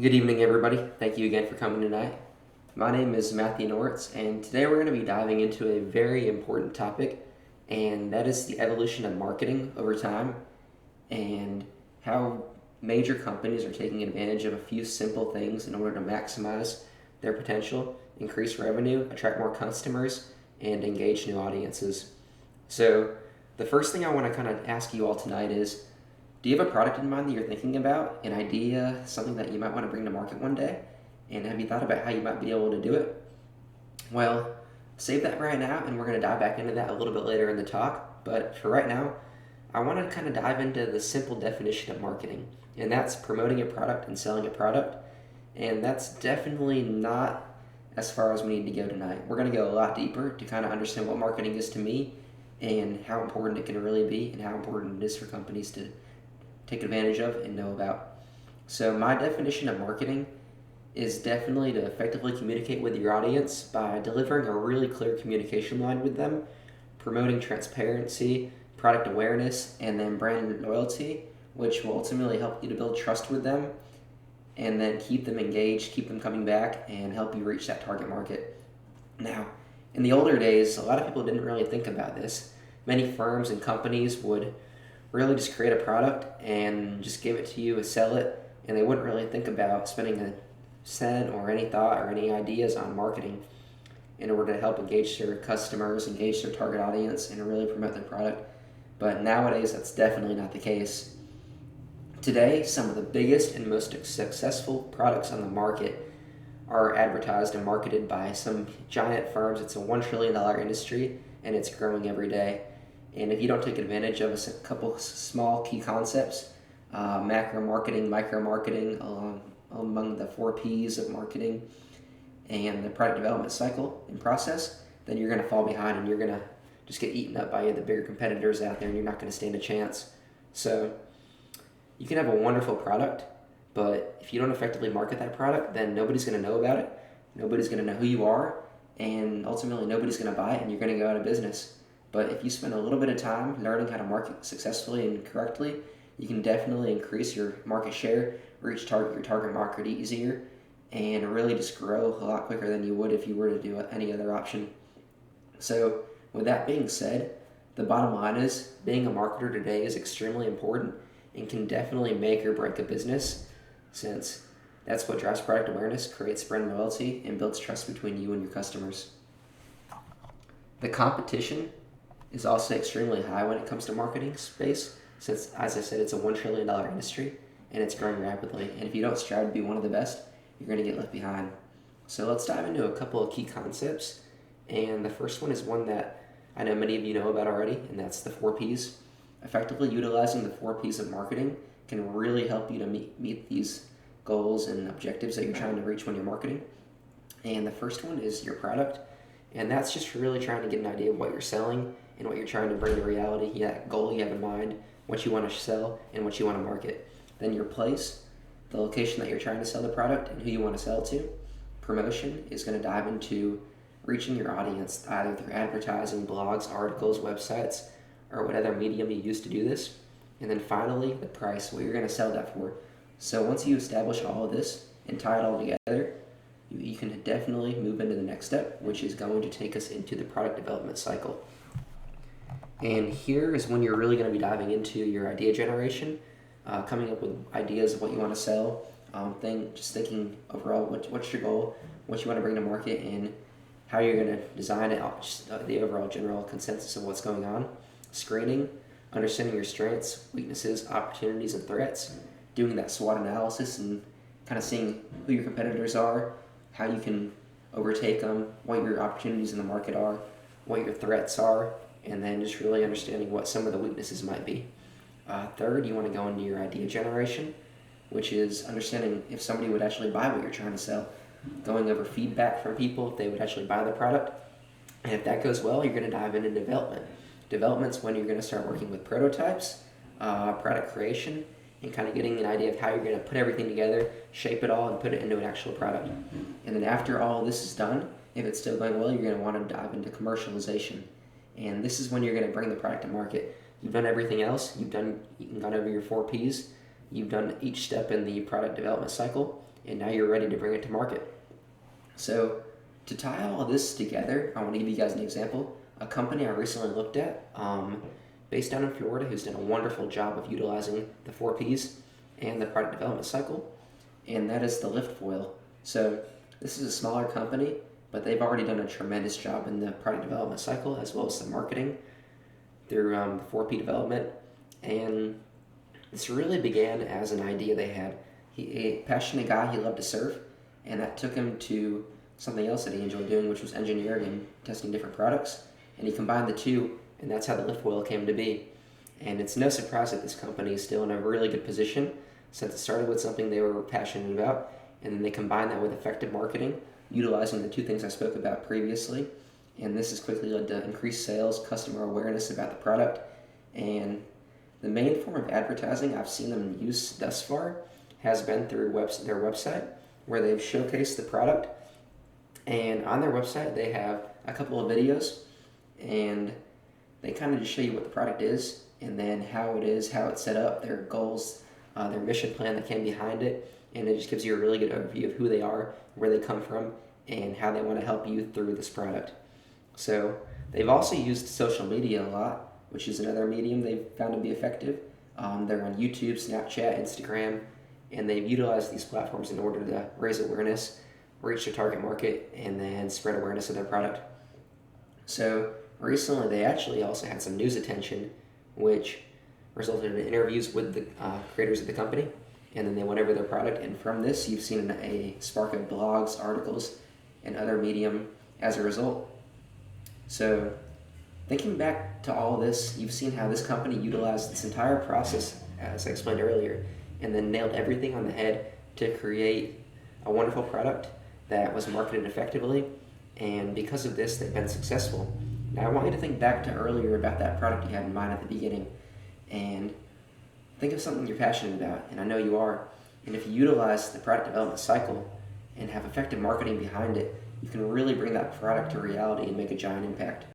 Good evening, everybody. Thank you again for coming tonight. My name is Matthew Nortz, and today we're going to be diving into a very important topic, and that is the evolution of marketing over time and how major companies are taking advantage of a few simple things in order to maximize their potential, increase revenue, attract more customers, and engage new audiences. So, the first thing I want to kind of ask you all tonight is, do you have a product in mind that you're thinking about, an idea, something that you might want to bring to market one day? And have you thought about how you might be able to do it? Well, save that right now, and we're going to dive back into that a little bit later in the talk. But for right now, I want to kind of dive into the simple definition of marketing, and that's promoting a product and selling a product. And that's definitely not as far as we need to go tonight. We're going to go a lot deeper to kind of understand what marketing is to me and how important it can really be and how important it is for companies to take advantage of and know about. So, my definition of marketing is definitely to effectively communicate with your audience by delivering a really clear communication line with them, promoting transparency, product awareness, and then brand loyalty, which will ultimately help you to build trust with them and then keep them engaged, keep them coming back, and help you reach that target market. Now, in the older days, a lot of people didn't really think about this. Many firms and companies would really just create a product and just give it to you and sell it, and they wouldn't really think about spending a cent or any thought or any ideas on marketing in order to help engage their customers, engage their target audience, and really promote their product. But nowadays, that's definitely not the case. Today, some of the biggest and most successful products on the market are advertised and marketed by some giant firms. It's a $1 trillion industry, and it's growing every day. And if you don't take advantage of a couple small key concepts, macro marketing, micro marketing, among the 4 Ps of marketing, and the product development cycle and process, then you're going to fall behind and you're going to just get eaten up by the bigger competitors out there and you're not going to stand a chance. So you can have a wonderful product, but if you don't effectively market that product, then nobody's going to know about it. Nobody's going to know who you are, and ultimately nobody's going to buy it and you're going to go out of business. But if you spend a little bit of time learning how to market successfully and correctly, you can definitely increase your market share, reach your target market easier, and really just grow a lot quicker than you would if you were to do any other option. So, with that being said, the bottom line is being a marketer today is extremely important and can definitely make or break a business, since that's what drives product awareness, creates brand loyalty, and builds trust between you and your customers. The competition is also extremely high when it comes to marketing space, since, as I said, it's a $1 trillion industry and it's growing rapidly. And if you don't strive to be one of the best, you're going to get left behind. So let's dive into a couple of key concepts. And the first one is one that I know many of you know about already, and that's the 4 Ps. Effectively utilizing the 4 Ps of marketing can really help you to meet these goals and objectives that you're trying to reach when you're marketing. And the first one is your product, and that's just really trying to get an idea of what you're selling and what you're trying to bring to reality, that goal you have in mind, what you want to sell, and what you want to market. Then your place, the location that you're trying to sell the product, and who you want to sell to. Promotion is going to dive into reaching your audience either through advertising, blogs, articles, websites, or what other medium you use to do this. And then finally, the price, what you're going to sell that for. So once you establish all of this and tie it all together, you can definitely move into the next step, which is going to take us into the product development cycle. And here is when you're really going to be diving into your idea generation, coming up with ideas of what you want to sell, just thinking overall what's your goal, what you want to bring to market, and how you're going to design it, the overall general consensus of what's going on. Screening, understanding your strengths, weaknesses, opportunities, and threats, doing that SWOT analysis and kind of seeing who your competitors are, how you can overtake them, what your opportunities in the market are, what your threats are, and then just really understanding what some of the weaknesses might be. Third, you want to go into your idea generation, which is understanding if somebody would actually buy what you're trying to sell, going over feedback from people if they would actually buy the product. And if that goes well, you're going to dive into development. Development's when you're going to start working with prototypes, product creation, and kind of getting an idea of how you're going to put everything together, shape it all, and put it into an actual product. And then after all this is done, if it's still going well, you're going to want to dive into commercialization. And this is when you're going to bring the product to market. You've done everything else. You've gone over your 4 Ps. You've done each step in the product development cycle. and now you're ready to bring it to market. So to tie all of this together, I want to give you guys an example. A company I recently looked at, based down in Florida, who's done a wonderful job of utilizing the 4Ps and the product development cycle, and that is the Liftfoil. So this is a smaller company, but they've already done a tremendous job in the product development cycle as well as the marketing through the 4P development. And this really began as an idea they had. A passionate guy, he loved to surf, and that took him to something else that he enjoyed doing, which was engineering and testing different products. And he combined the two, and that's how the Liftfoil came to be. And it's no surprise that this company is still in a really good position since it started with something they were passionate about, and then they combined that with effective marketing, utilizing the two things I spoke about previously. And this has quickly led to increased sales, customer awareness about the product, and the main form of advertising I've seen them use thus far has been through their website, where they've showcased the product. And on their website, they have a couple of videos, and they kind of just show you what the product is, and then how it is, how it's set up, their goals, their mission plan that came behind it, and it just gives you a really good overview of who they are, where they come from, and how they want to help you through this product. So they've also used social media a lot, which is another medium they've found to be effective. They're on YouTube, Snapchat, Instagram, and they've utilized these platforms in order to raise awareness, reach their target market, and then spread awareness of their product. So recently they actually also had some news attention, which resulted in interviews with the creators of the company, and then they went over their product, and from this you've seen a spark of blogs, articles, and other medium as a result. So thinking back to all this, you've seen how this company utilized this entire process, as I explained earlier, and then nailed everything on the head to create a wonderful product that was marketed effectively, and because of this, they've been successful. Now, I want you to think back to earlier about that product you had in mind at the beginning, and think of something you're passionate about, and I know you are, and if you utilize the product development cycle and have effective marketing behind it, you can really bring that product to reality and make a giant impact.